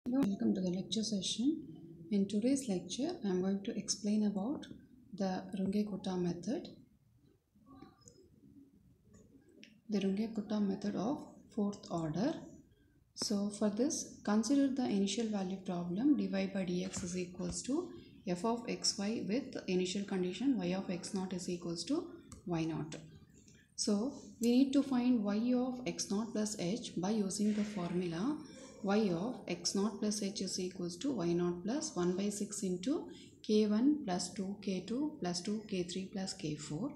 Hello, welcome to the lecture session. In today's lecture, I am going to explain about the Runge-Kutta method. The Runge-Kutta method of fourth order. So for this, consider the initial value problem. dy by dx is equals to f of xy with initial condition y of x naught is equals to y naught. So we need to find y of x naught plus h by using the formula y of x naught plus h is equals to y naught plus 1 by 6 into k1 plus 2 k2 plus 2 k3 plus k4,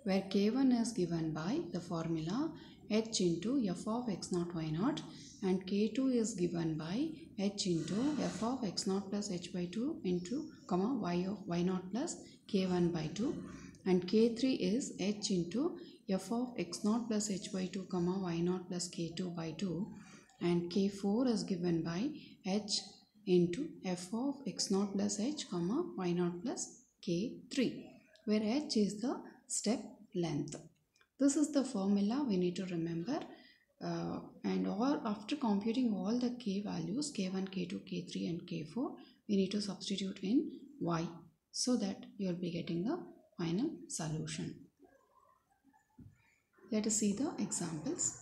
where k1 is given by the formula h into f of x naught y naught and k2 is given by h into f of x naught plus h by 2 into y of y naught plus k1 by 2, and k3 is h into f of x naught plus h by 2 y naught plus k2 by 2, and k4 is given by h into f of x naught plus h y naught plus k3, where h is the step length. This is the formula we need to remember, and after computing all the k values k1, k2, k3 and k4, we need to substitute in y so that you will be getting the final solution. Let us see the examples.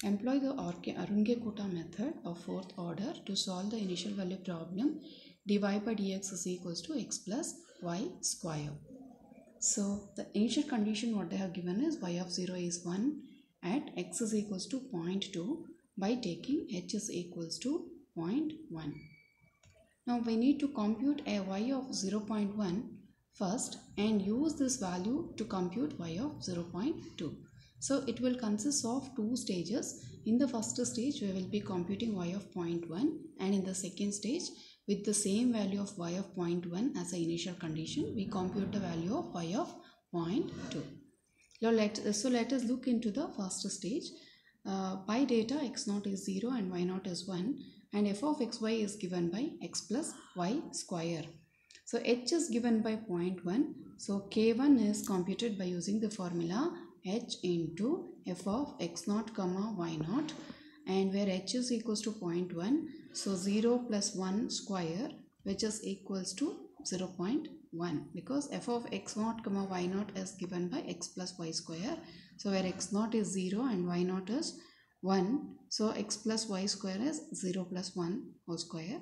Employ the Runge-Kutta method of fourth order to solve the initial value problem dy by dx is equals to x plus y square. So the initial condition what they have given is y of 0 is 1 at x is equals to 0.2 by taking h is equals to 0.1. Now we need to compute a y of 0.1 first and use this value to compute y of 0.2. So it will consist of two stages. In the first stage we will be computing y of 0.1, and in the second stage with the same value of y of 0.1 as the initial condition we compute the value of y of 0.2. Now let us look into the first stage. By data x naught is 0 and y naught is 1, and f of xy is given by x plus y square. So h is given by 0.1. So k1 is computed by using the formula h into f of x naught y naught, and where h is equals to 0.1, so 0 plus 1 square, which is equals to 0.1, because f of x naught y naught is given by x plus y square. So where x naught is 0 and y naught is 1, so x plus y square is 0 plus 1 whole square,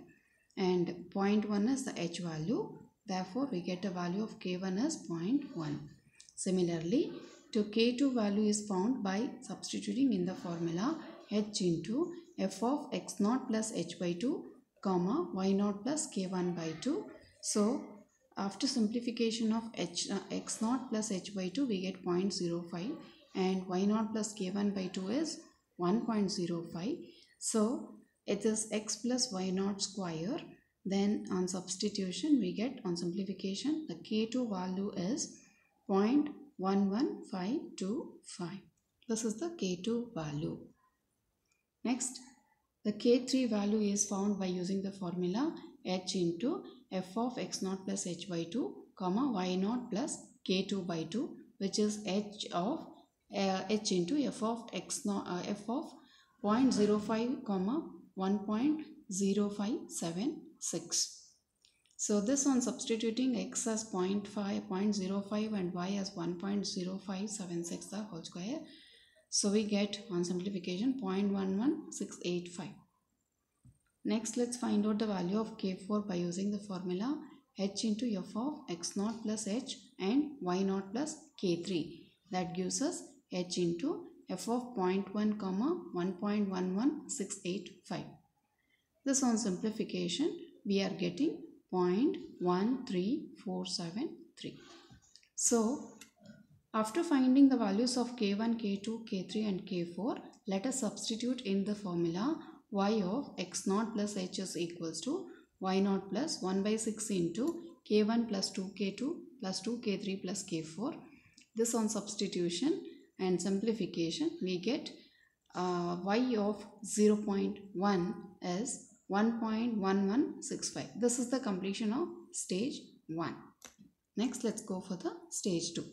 and 0.1 is the h value. Therefore we get a value of k1 as 0.1. Similarly, to k2 value is found by substituting in the formula h into f of x naught plus h by 2 y naught plus k1 by 2. So after simplification of x naught plus h by 2 we get 0.05, and y naught plus k1 by 2 is 1.05. So it is x plus y naught square. Then on substitution we get, on simplification, the k2 value is 0.11525. This is the k2 value. Next, the k3 value is found by using the formula h into f of x naught plus h by 2 y naught plus k2 by 2, which is h into f of x naught f of 0.05 1.0576. So this, on substituting x as 0.05 and y as 1.0576 the whole square, so we get, on simplification, 0.11685. Next, let's find out the value of k4 by using the formula h into f of x naught plus h and y naught plus k3. That gives us h into f of 0.1 1.11685. This, on simplification, we are getting 0.13473. So after finding the values of k1, k2, k3 and k4, let us substitute in the formula y of x naught plus h is equals to y naught plus 1 by 6 into k1 plus 2k2 plus 2k3 plus k4. This, on substitution and simplification, we get y of 0.1 is 1.1165. This is the completion of stage 1. Next, let's go for the stage 2.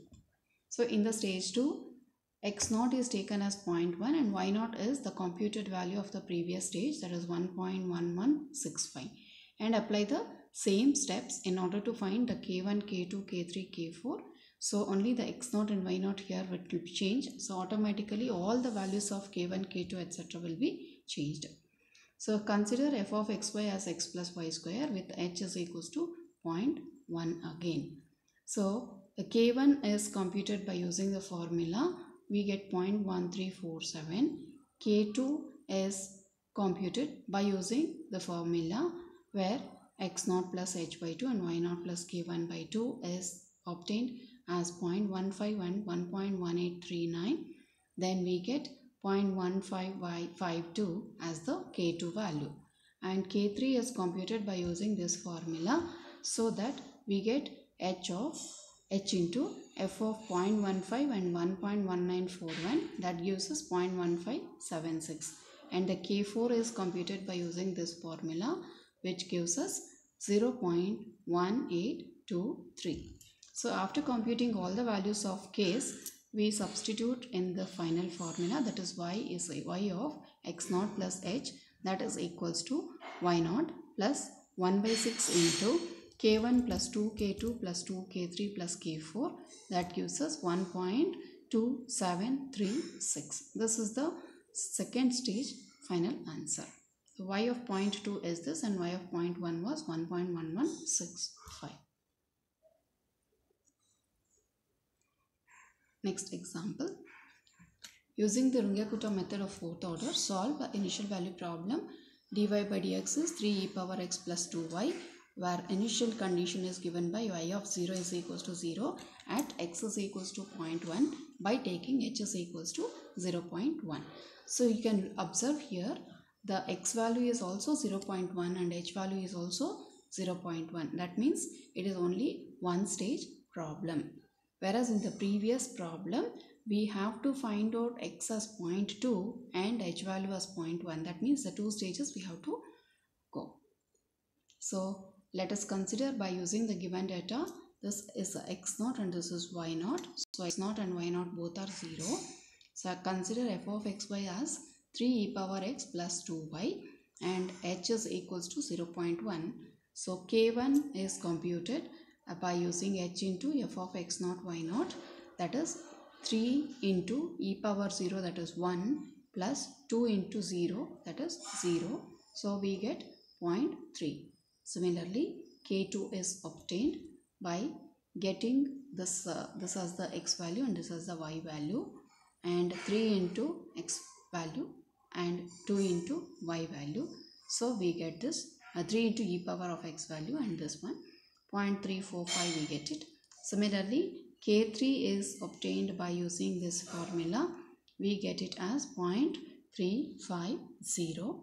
So in the stage 2, x naught is taken as 0.1 and y naught is the computed value of the previous stage, that is 1.1165, and apply the same steps in order to find the k1, k2, k3, k4. So only the x naught and y naught here will change. So automatically all the values of k1, k2, etc. will be changed. So consider f of xy as x plus y square with h is equals to 0.1 again. So the k1 is computed by using the formula. We get 0.1347. K2 is computed by using the formula where x naught plus h by 2 and y naught plus k1 by 2 is obtained as 0.15 and 1.1839. Then we get 0.1552 as the k2 value, and k3 is computed by using this formula, so that we get h into f of 0.15 and 1.1941, that gives us 0.1576, and the k4 is computed by using this formula, which gives us 0.1823. So after computing all the values of k's, we substitute in the final formula, that is y is y of x naught plus h, that is equals to y naught plus 1 by 6 into k1 plus 2k2 plus 2k3 plus k4, that gives us 1.2736. This is the second stage final answer. So y of 0.2 is this and y of 0.1 was 1.1165. Next example. Using the Runge-Kutta method of fourth order, solve the initial value problem. dy by dx is 3 e power x plus 2y, where initial condition is given by y of 0 is equals to 0 at x is equals to 0.1 by taking h is equals to 0.1. So you can observe here the x value is also 0.1 and h value is also 0.1. That means it is only one stage problem. Whereas in the previous problem, we have to find out x as 0.2 and h value as 0.1. That means the two stages we have to go. So let us consider by using the given data. This is x naught and this is y naught. So x naught and y naught both are 0. So consider f of xy as 3 e power x plus 2y and h is equals to 0.1. So k1 is computed by using h into f of x naught y naught, that is 3 into e power 0, that is 1, plus 2 into 0, that is 0. So we get 0.3. Similarly, k2 is obtained by getting this as the x value and this as the y value, and 3 into x value and 2 into y value. So we get this 3 into e power of x value and this one 0.345 we get it. Similarly, k3 is obtained by using this formula. We get it as 0.350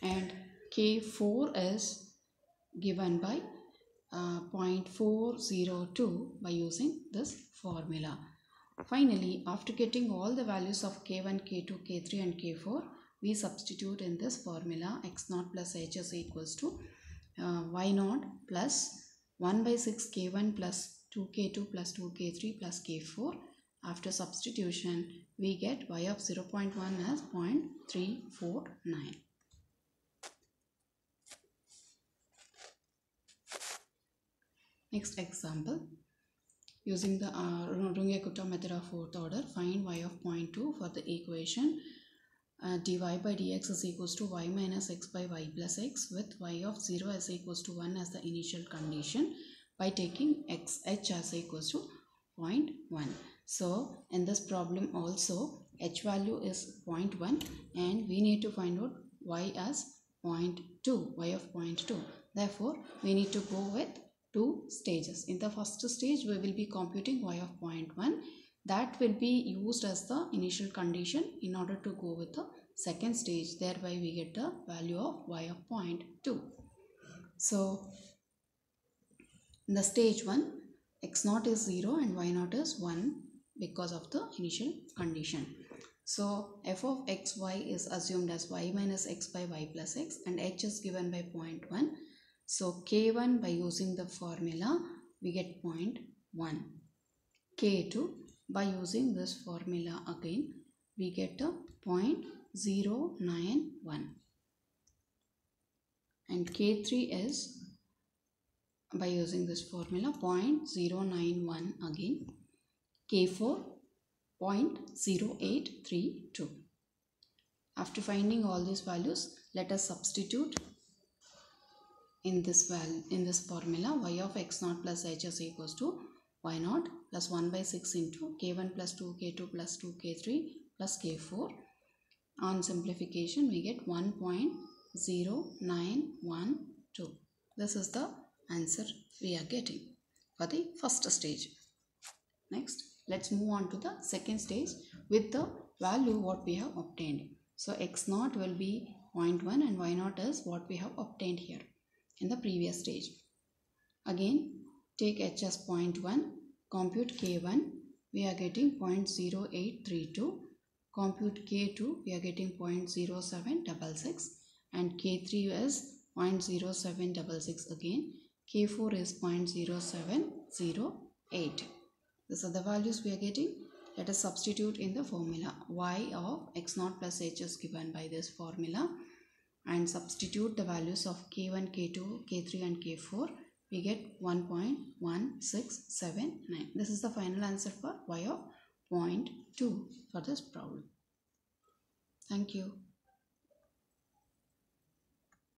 and k4 is given by 0.402 by using this formula. Finally, after getting all the values of k1, k2, k3 and k4, we substitute in this formula x naught plus h is equals to y naught plus 1 by 6 k1 plus 2k2 plus 2k3 plus k4. After substitution, we get y of 0.1 as 0.349. Next example. Using the Runge-Kutta method of fourth order, find y of 0.2 for the equation dy by dx is equals to y minus x by y plus x, with y of 0 is equals to 1 as the initial condition by taking h as equals to 0.1. So in this problem also h value is 0.1 and we need to find out y as 0.2, y of 0.2. Therefore, we need to go with two stages. In the first stage, we will be computing y of 0.1. That will be used as the initial condition in order to go with the second stage. Thereby, we get the value of y of 0.2. So, in the stage 1, x naught is 0 and y naught is 1 because of the initial condition. So, f of xy is assumed as y minus x by y plus x and h is given by 0.1. So, k1 by using the formula, we get 0.1. K2 by using this formula again, we get a 0.091. And K3 is, by using this formula, 0.091 again. K4, 0.0832. After finding all these values, let us substitute in this formula. Y of x0 plus h is equals to y0 plus 1 by 6 into k1 plus 2, k2 plus 2, k3 plus k4. On simplification, we get 1.0912. This is the answer we are getting for the first stage. Next, let's move on to the second stage with the value what we have obtained. So x0 will be 0.1 and y0 is what we have obtained here in the previous stage. Again, take h as 0.1, compute k1, we are getting 0.0832, compute k2, we are getting 0.0766, and k3 is 0.0766 again, k4 is 0.0708. These are the values we are getting. Let us substitute in the formula. Y of x0 plus h is given by this formula, and substitute the values of k1, k2, k3 and k4. We get 1.1679. This is the final answer for y of 0.2 for this problem. Thank you.